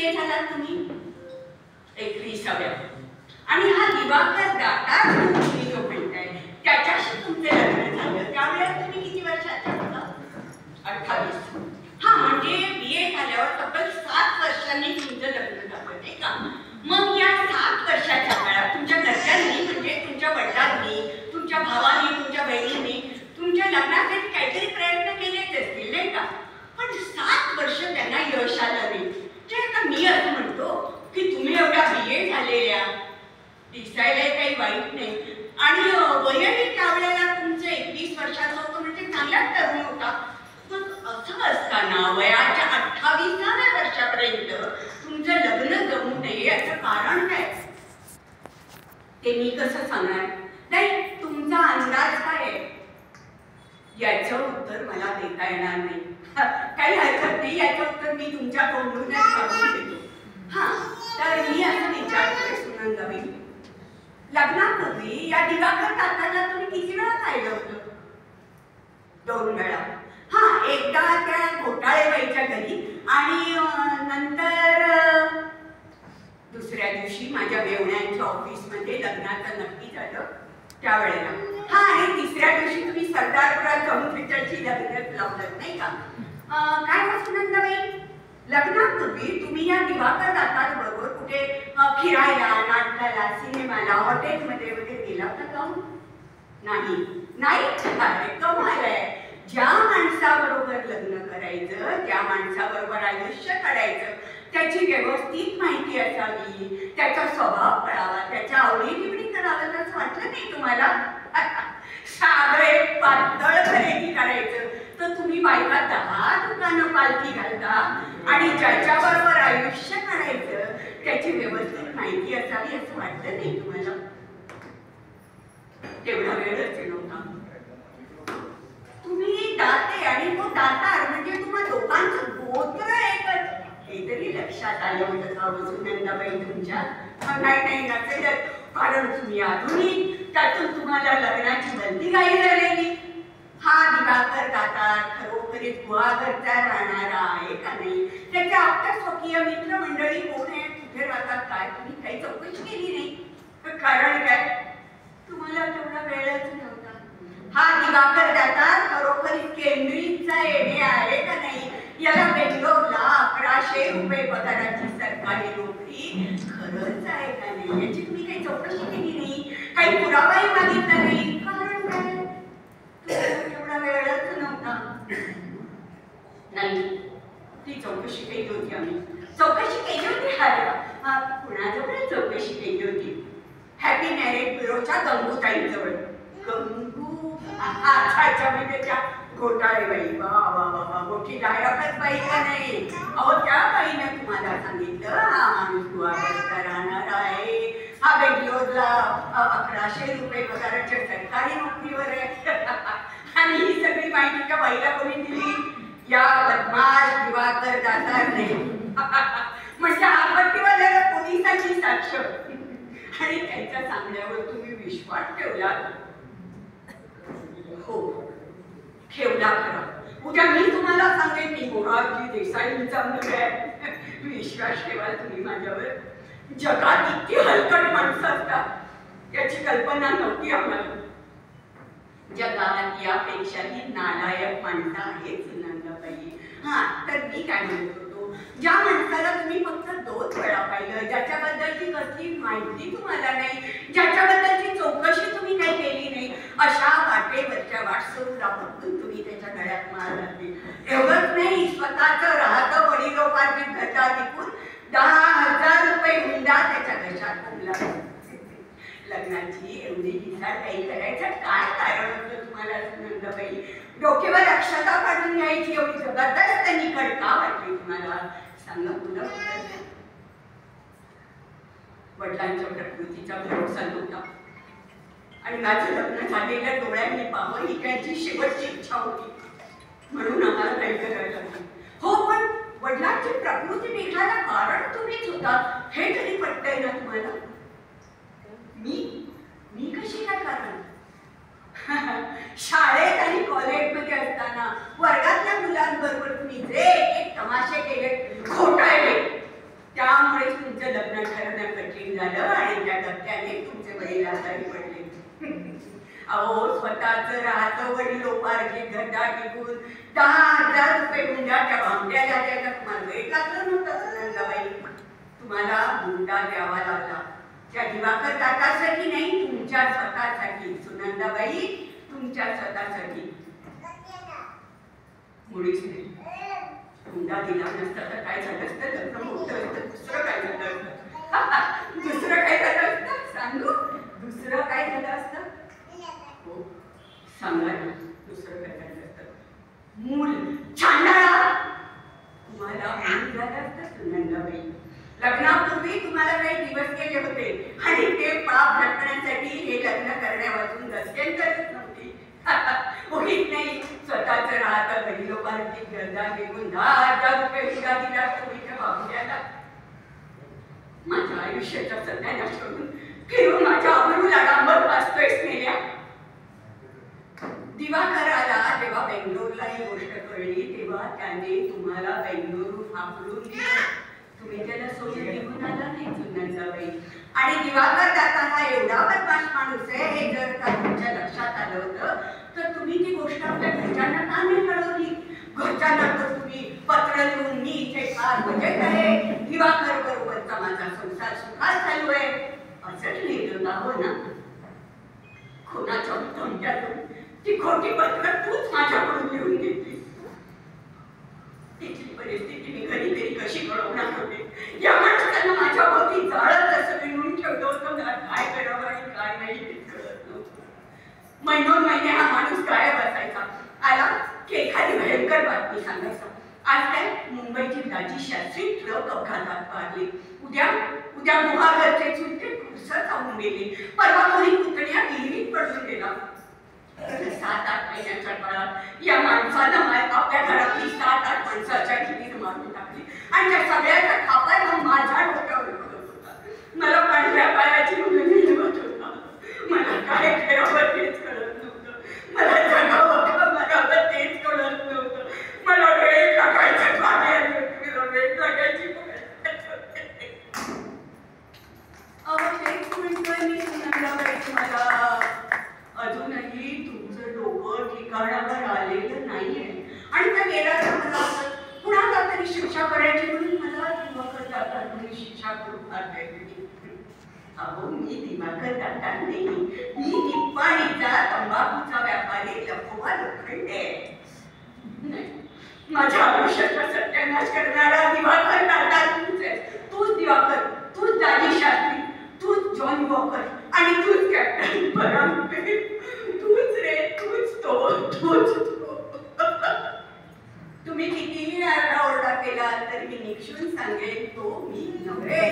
BA झाला तुम्ही? 21व्या. आणि हा दिवाकर दातार तुम्ही जो म्हणताय त्याच्याशी तुमचे लग्न झालं त्यावेळेला तुम्ही किती वर्षाचा होता? 28. हा म्हणजे BA झाल्यावर तब्बल 7 वर्षांनी तुमचं लग्न झालं नाही का? मग या 7 वर्षाच्या काळात तुमच्या घरच्यांनी म्हणजे तुमच्या वडिलांनी, तुमच्या भावांनी, तुमच्या बहिणींनी तुमच्या लग्नासाठी काहीतरी प्रयत्न केलेच असतील नाही का? पण 7 वर्ष त्यांना यश आलं नाही. ते आता मी असं म्हणतो की तुम्ही एवढ्या BA झालेल्या, दिसायला काही वाईट नाही आणि वयही त्यावेळेला तुमचं 21 वर्षाचं होतं म्हणजे चांगलाच तरुण होता. पण असं असताना वयाच्या 28व्या वर्षापर्यंत तुमचं लग्न जमू नये याचं कारण काय? ते मी कसं सांगणार? नाही, तुमचा अंदाज काय आहे याचं उत्तर मला देता येणार नाही. काही हरकत नाही, याचं उत्तर मी तुमच्या तोंडूनच काढून देतो. हा, तर मी असं विचारतोय सुनंदाबाई, लग्नापूर्वी या दिवाकर काकाला तुम्ही किती वेळा पाहिलं होतं? 2 वेळा. हा, एकदा त्या घोटाळेबाईच्या घरी आणि नंतर दुसऱ्या दिवशी माझ्या मेवण्यांच्या ऑफिसमध्ये लग्नाचं नक्की झालं त्यावेळेला. हा, आणि तिसऱ्या दिवशी तुम्ही सरदारपुरात जाऊन त्याच्याशी लग्नच लावलं नाही का? काय हो सुनंदाबाई, लग्नापूर्वी तुम्ही या दिवाकर दातार बरोबर कुठे फिरायला, नाटकाला, सिनेमाला, हॉटेलमध्ये वगैरे गेला होता का? नाही. नाही, अरे कमाल आहे. ज्या माणसाबरोबर लग्न करायचं, ज्या माणसाबरोबर आयुष्य काढायचं त्याची व्यवस्थित माहिती असावी, त्याचा स्वभाव कळावा, त्याच्या आवडीनिवडी करावं असं वाटलं नाही तुम्हाला? साधं एक पातळ खरेदी करायचं तर तुम्ही बायका 10 दुकानं पालखी घालता आणि ज्याच्याबरोबर आयुष्य काढायचं त्याची व्यवस्थित माहिती असावी असं वाटलं नाही तुम्हाला? तेवढा वेळच नव्हता. तुम्ही दाते आणि तो दातार म्हणजे तुम्हा दोघांचं गोत्र एकच हे तरी लक्षात आलं होतं का सुनंदाबाई तुमच्या? नाही नसेलच, कारण तुम्ही आधुनिक, त्यातून तुम्हाला लग्नाची बंदी घाई झालेली. हा दिवाकर दातार खरोखरीच गुहागरचा राहणारा आहे का नाही, त्याच्या आपल्या स्वकीय मित्रमंडळी कोण आहे, कुठे राहतात, काय तुम्ही काही चौकशी केली नाही? कारण काय? तुम्हाला तेवढा वेळच नव्हता. हा दिवाकर दातार खरोखरीच केंद्रीयचा येणे आहे का नाही, याला बेंगलोरला 1100 रुपये पगाराची सरकारी नोकरी खरंच आहे का नाही याची तुम्ही काही चौकशी केली नाही, काही पुरावाही मागितला नाही. कारण काय? एवढा वेळच नव्हता. नाही, ती चौकशी केली होती आम्ही. चौकशी केली होती. कुणाजवळ चौकशी केली होती? Happy marriage ब्युरोच्या गंगूताईंजवळ. गंगू अच्छा म्हणजे त्या घोटाळेबाई. वा वा वा वा, मोठी जाहिरातच बाई का नाही? अहो, त्या बाईने तुम्हाला सांगितलं हा माणूस गुहागरचा राहणार आहे, हा बेंगलोरला 1100 रुपये पगाराच्या सरकारी नोकरीवर आहे. आणि ही सगळी माहिती त्या बाईला कोणी दिली? या बदमाश दिवाकर दातारने. म्हणजे आपत्तीवाल्याला पोलिसांची साक्ष आणि त्यांच्या सांगण्यावर तुम्ही विश्वास ठेवला. हो, ठेवला खरा. उद्या मी तुम्हाला सांगेन की मोरारजी देसाईंचा मुलगा आहे. विश्वास ठेवाल तुम्ही माझ्यावर. जगात इतकी हलकट माणसं असतात याची कल्पना नव्हती आम्हाला. जगात यापेक्षाही नालायक माणसं आहेत सुनंदाबाई. हा, तर मी काय म्हणत होतो, ज्या माणसाला तुम्ही फक्त 2 वेळा पाहिलं, ज्याच्याबद्दलची कसली माहिती तुम्हाला नाही, ज्याच्याबद्दलची चौकशी तुम्ही काही केली नाही, अशा वाटेवरच्या वाटसरूला बघून तुम्ही त्याच्या गळ्यात मार घातली. एवढंच नाही, स्वतःचं राहतं वडिलोपार्जित घटा टिकून 10,000 रुपये हुंडा त्याच्या घशात घातला. लग्नाची एवढी हिसाब काही करायचं काय कारण होतं तुम्हाला सुनंदाबाई? डोक्यावर अक्षता काढून घ्यायची एवढी जबरदस्त निकड का वाटली तुम्हाला? सांगा तुला. वडिलांच्या प्रकृतीचा भरोसा नव्हता आणि माझं लग्न झालेल्या डोळ्यांनी पाहावं ही त्यांची शेवटची इच्छा होती, म्हणून आम्हाला काही करायला लागलं. हो, पण वडिलांची प्रकृती निघायला कारण तुम्हीच होता हे तरी पटतंय ना तुम्हाला? मी कशी काय कारण? शाळेत आणि कॉलेजमध्ये असताना वर्गातल्या मुलांबरोबर तुम्ही जे एक तमाशे केले, खोटाळले, स्वतःच राहतं वडिलोपार्जित धंदा टिकून 10,000 रुपये गुंडाच्या भामट्याला द्यायला तुम्हाला वेळ लागलं नव्हतं सुनंदाबाई. तुम्हाला हुंडा द्यावा लागला त्या दिवाकर काकासाठी नाही, तुमच्या स्वतःसाठी सुनंदाबाई, तुमच्या स्वतःसाठी. मुळीच नाही. हुंडा दिला नसता तर काय झालं असतं? लग्न मोठं असतं. दुसरं काय झालं असतं? दुसरं काय झालं असतं? सांगू दुसरं काय झालं असतं? हो सांगा ना, दुसरं काय झालं असतं? मूल छांडाळा तुम्हाला मूल झालं असतं सुनंदाबाई. लग्नापूर्वी तुम्हाला काही दिवस गेले होते आणि ते पाप झटकण्यासाठी हे लग्न करण्यापासून गत्यंतरच नव्हती. होईत नाही. स्वतःच राहतं वडिलोपार्जित गरजा घेऊन 10,000 रुपये हुंडा दिला तुम्ही बाबूला. माझ्या आयुष्याचा सत्यानाश करून फिरून माझ्या अमरूला डांबर वाचतोयस मेल्या. दिवाकराला जेव्हा बेंगलोरला ही गोष्ट कळली तेव्हा त्याने तुम्हाला बेंगलोरून हाकलून दिलं. तुम्ही त्याला सोडून निघून आला नाही सुनंदाबाई. आणि दिवाकर दादा एवढा बदमाश माणूस आहे हे जर का तुमच्या लक्षात आलं होतं तर तुम्ही ती गोष्ट आपल्या घरच्यांना का नाही कळवली? घरच्यांना तर तुम्ही पत्र लिहून मी इथे फार मजेत आहे, दिवाकर बरोबरचा माझा संसार सुखात चालू आहे असंच लिहिलं ना. हो ना? कोणाच्या धमक्यातून ती खोटी पत्र तूच माझ्याकडून लिहून घेतली. तिची परिस्थिती मी कधी तरी कशी कळवणार होते? या माणसानं माझ्या भोवती जाळत असं विणून ठेवलं होतं. मला काय करावं आणि काय नाही ते कळत नव्हतं. महिने हा माणूस गायब असायचा. आला की एखादी भयंकर बातमी सांगायचा. आज काय मुंबईची दाजी शास्त्री ट्रक अपघातात वारली. उद्या मोहागरचे चुलते खुरसा जाऊन गेले. परवा कोणी पुतण्या विहिरीत पडून गेला. 7-8 महिन्याच्या काळात या माणसानं आपल्या घरातली 7-8 माणसाच्या विहीर मारून टाकली आणि त्या सगळ्याच्या खापाला माझ्या डोक्यावर पडत होता. मला पांढऱ्या पायाची मुलं मिळवत होता. मला काय करावं तेच कळत नव्हतं. मला जगावं का मरावं तेच कळत नव्हतं. मला वेळ टाकायचं वेळ टाकायची तेच म्हणतोय मी सुनंदाबाई तुम्हाला. अजूनही तुमचं डोकं ठिकाणावर आलेलं नाहीये आणि त्या वेळाला मला कुणाला तरी शिक्षा करायची म्हणून मला दिवाकर दादांनी शिक्षा करून द्यायची. अहो मी दिवाकर दादा नाही, मी निप्पाणीचा तंबाखूचा व्यापारी लखोबा लोखंडे. माझ्या आयुष्याचा सत्यानाश करणारा दिवाकर दादा तूच आहे. तूच दिवाकर, तूच दाजी शास्त्री, तूच जॉन वॉकर आणि तूच कॅप्टन परांजपे. तूच रे, तूच तो. तुम्ही कितीही आरडाओरडा केला तर मी निक्षून सांगेन तो मी नव्हे.